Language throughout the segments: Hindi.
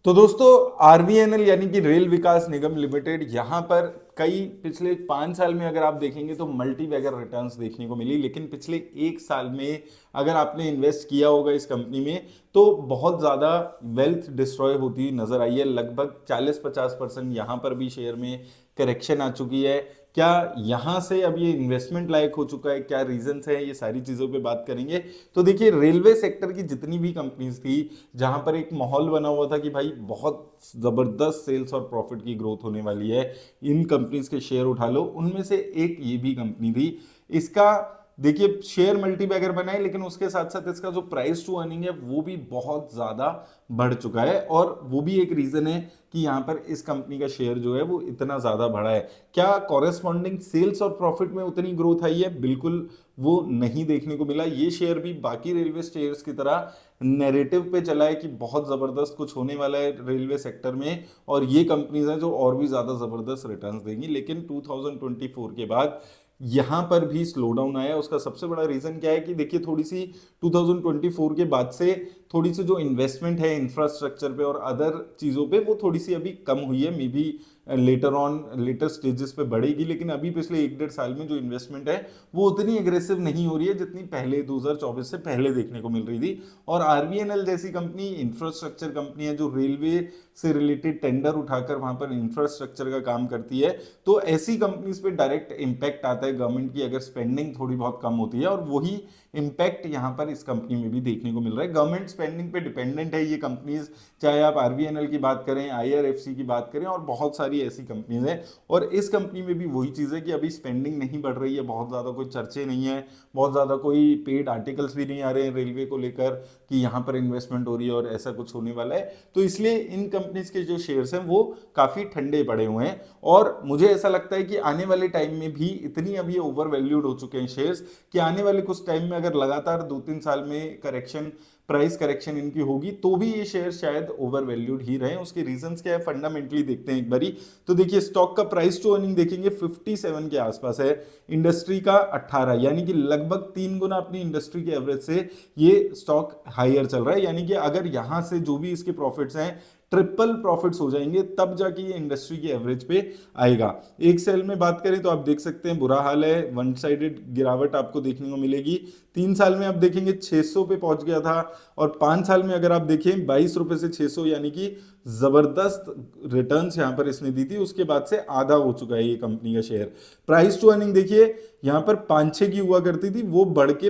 तो दोस्तों आरवीएनएल यानी कि रेल विकास निगम लिमिटेड यहाँ पर कई पिछले 5 साल में अगर आप देखेंगे तो मल्टी बैगर रिटर्न्स देखने को मिली। लेकिन पिछले 1 साल में अगर आपने इन्वेस्ट किया होगा इस कंपनी में तो बहुत ज़्यादा वेल्थ डिस्ट्रॉय होती हुई नजर आई है। लगभग 40-50% यहाँ पर भी शेयर में करेक्शन आ चुकी है। क्या यहाँ से अब ये इन्वेस्टमेंट लायक हो चुका है, क्या रीजंस है, ये सारी चीज़ों पे बात करेंगे। तो देखिए रेलवे सेक्टर की जितनी भी कंपनीज थी जहां पर एक माहौल बना हुआ था कि भाई बहुत जबरदस्त सेल्स और प्रॉफिट की ग्रोथ होने वाली है, इन कंपनीज के शेयर उठा लो, उनमें से एक ये भी कंपनी थी। इसका देखिए शेयर मल्टीबैगर बना है लेकिन उसके साथ साथ इसका जो प्राइस टू अर्निंग है वो भी बहुत ज्यादा बढ़ चुका है और वो भी एक रीजन है कि यहाँ पर इस कंपनी का शेयर जो है वो इतना ज्यादा बढ़ा है। क्या कॉरेस्पॉन्डिंग सेल्स और प्रॉफिट में उतनी ग्रोथ आई है? बिल्कुल वो नहीं देखने को मिला। ये शेयर भी बाकी रेलवे शेयर्स की तरह नैरेटिव पे चला है कि बहुत जबरदस्त कुछ होने वाला है रेलवे सेक्टर में और ये कंपनीज हैं जो और भी ज्यादा जबरदस्त रिटर्न्स देंगी। लेकिन 2024 के बाद यहां पर भी स्लो डाउन आया। उसका सबसे बड़ा रीजन क्या है कि देखिए थोड़ी सी 2024 के बाद से थोड़ी सी जो इन्वेस्टमेंट है इंफ्रास्ट्रक्चर पे और अदर चीज़ों पे वो थोड़ी सी अभी कम हुई है। May be later on later stages पे बढ़ेगी, लेकिन अभी पिछले 1-1.5 साल में जो इन्वेस्टमेंट है वो उतनी एग्रेसिव नहीं हो रही है जितनी पहले 2024 से पहले देखने को मिल रही थी। और आरवीएनएल जैसी कंपनी इंफ्रास्ट्रक्चर कंपनी है जो रेलवे से रिलेटेड टेंडर उठाकर वहां पर इंफ्रास्ट्रक्चर का काम करती है, तो ऐसी कंपनीज पे डायरेक्ट इंपैक्ट आता है गवर्नमेंट की अगर स्पेंडिंग थोड़ी बहुत कम होती है। और वही इंपैक्ट यहां पर इस कंपनी में भी देखने को मिल रहा है। गवर्नमेंट स्पेंडिंग पे डिपेंडेंट है ये कंपनीज, चाहे आप आरवीएनएल की बात करें, आईआरएफसी की बात करें और बहुत सारी ऐसी कंपनीज हैं। और इस कंपनी में भी वही चीज़ है कि अभी स्पेंडिंग नहीं बढ़ रही है, बहुत ज़्यादा कोई चर्चे नहीं है, बहुत ज़्यादा कोई पेड आर्टिकल्स भी नहीं आ रहे हैं रेलवे को लेकर कि यहाँ पर इन्वेस्टमेंट हो रही है और ऐसा कुछ होने वाला है। तो इसलिए इन कंपनीज के जो शेयर्स हैं वो काफ़ी ठंडे पड़े हुए हैं। और मुझे ऐसा लगता है कि आने वाले टाइम में भी इतनी अभी ओवर वैल्यूड हो चुके हैं शेयर्स कि आने वाले कुछ टाइम में अगर लगातार 2-3 साल में करेक्शन प्राइस करेक्शन इनकी होगी तो भी ये शेयर शायद ओवर वैल्यूड ही रहे। उसके रीजंस क्या है फंडामेंटली देखते हैं एक बारी। तो देखिए स्टॉक का प्राइस टू अर्निंग देखेंगे 57 के आसपास है, इंडस्ट्री का 18, यानी कि लगभग 3 गुना अपनी इंडस्ट्री के एवरेज से ये स्टॉक हायर चल रहा है। यानी कि अगर यहां से जो भी इसके प्रॉफिट्स हैं ट्रिपल प्रॉफिट्स हो जाएंगे तब जाके ये इंडस्ट्री की एवरेज पे आएगा। एक सेल में बात करें तो आप देख सकते हैं बुरा हाल है, वन साइडेड गिरावट आपको देखने को मिलेगी। 3 साल में आप देखेंगे 600 पे पहुंच गया था और 5 साल में अगर आप देखें 22 रुपए से 600, यानी कि जबरदस्त रिटर्न्स यहां पर इसने दी थी। उसके बाद से आधा हो चुका है ये कंपनी का शेयर। प्राइस टू अर्निंग देखिए यहां पर 5-6 की हुआ करती थी, वो बढ़ के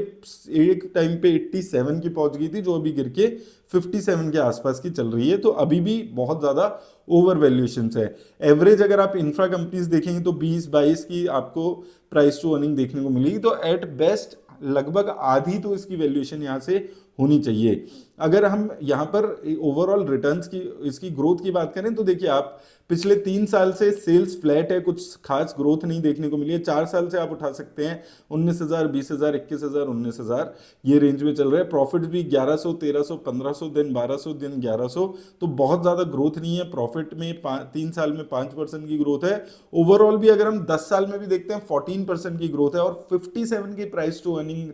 एक टाइम पे 87 की पहुंच गई थी जो अभी गिर के 57 के आसपास की चल रही है। तो अभी भी बहुत ज्यादा ओवर वैल्यूएशन है। एवरेज अगर आप इंफ्रा कंपनीज देखेंगे तो 20-22 की आपको प्राइस टू अर्निंग देखने को मिलेगी। तो एट बेस्ट लगभग आधी तो इसकी वैल्यूएशन यहाँ से होनी चाहिए। अगर हम यहाँ पर ओवरऑल रिटर्न्स की इसकी ग्रोथ की बात करें तो देखिए आप पिछले 3 साल से सेल्स फ्लैट है, कुछ खास ग्रोथ नहीं देखने को मिली है। 4 साल से आप उठा सकते हैं 19,000, 20,000, 21,000, 19,000 ये रेंज में चल रहे हैं। प्रॉफिट भी 1100, 1300, 1500 दिन 1200 दिन 1100, तो बहुत ज़्यादा ग्रोथ नहीं है। प्रॉफिट में 3 साल में 5% की ग्रोथ है। ओवरऑल भी अगर हम 10 साल में भी देखते हैं 14% की ग्रोथ है। और 57 की प्राइस टू अर्निंग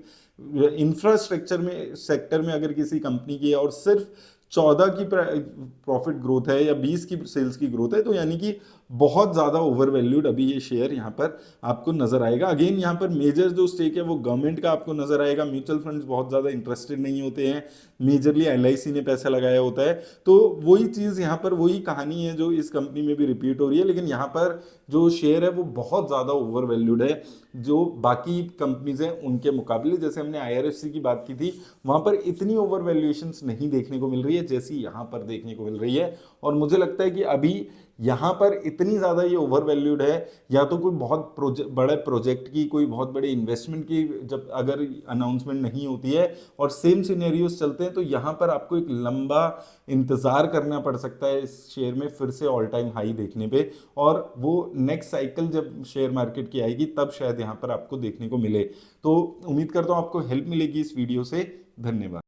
इंफ्रास्ट्रक्चर में सेक्टर में अगर किसी कंपनी की है और सिर्फ 14 की प्रॉफिट ग्रोथ है या 20 की सेल्स की ग्रोथ है, तो यानी कि बहुत ज्यादा ओवर वैल्यूड अभी ये शेयर यहाँ पर आपको नजर आएगा। अगेन यहाँ पर मेजर जो स्टेक है वो गवर्नमेंट का आपको नजर आएगा। म्यूचुअल फंड्स बहुत ज्यादा इंटरेस्टेड नहीं होते हैं, मेजरली एलआईसी ने पैसा लगाया होता है। तो वही चीज यहाँ पर वही कहानी है जो इस कंपनी में भी रिपीट हो रही है। लेकिन यहाँ पर जो शेयर है वो बहुत ज्यादा ओवर वैल्यूड है जो बाकी कंपनीज हैं उनके मुकाबले। जैसे हमने आईआरएफसी की बात की थी वहां पर इतनी ओवर वैल्यूएशंस नहीं देखने को मिल रही है जैसी यहाँ पर देखने को मिल रही है। और मुझे लगता है कि अभी यहाँ पर इतनी ज़्यादा ये ओवर वैल्यूड है, या तो कोई बहुत बड़े प्रोजेक्ट की कोई बहुत बड़े इन्वेस्टमेंट की जब अगर अनाउंसमेंट नहीं होती है और सेम सिनेरियोज चलते हैं तो यहाँ पर आपको एक लंबा इंतज़ार करना पड़ सकता है इस शेयर में फिर से ऑल टाइम हाई देखने पे। और वो नेक्स्ट साइकिल जब शेयर मार्केट की आएगी तब शायद यहाँ पर आपको देखने को मिले। तो उम्मीद करता हूँ आपको हेल्प मिलेगी इस वीडियो से। धन्यवाद।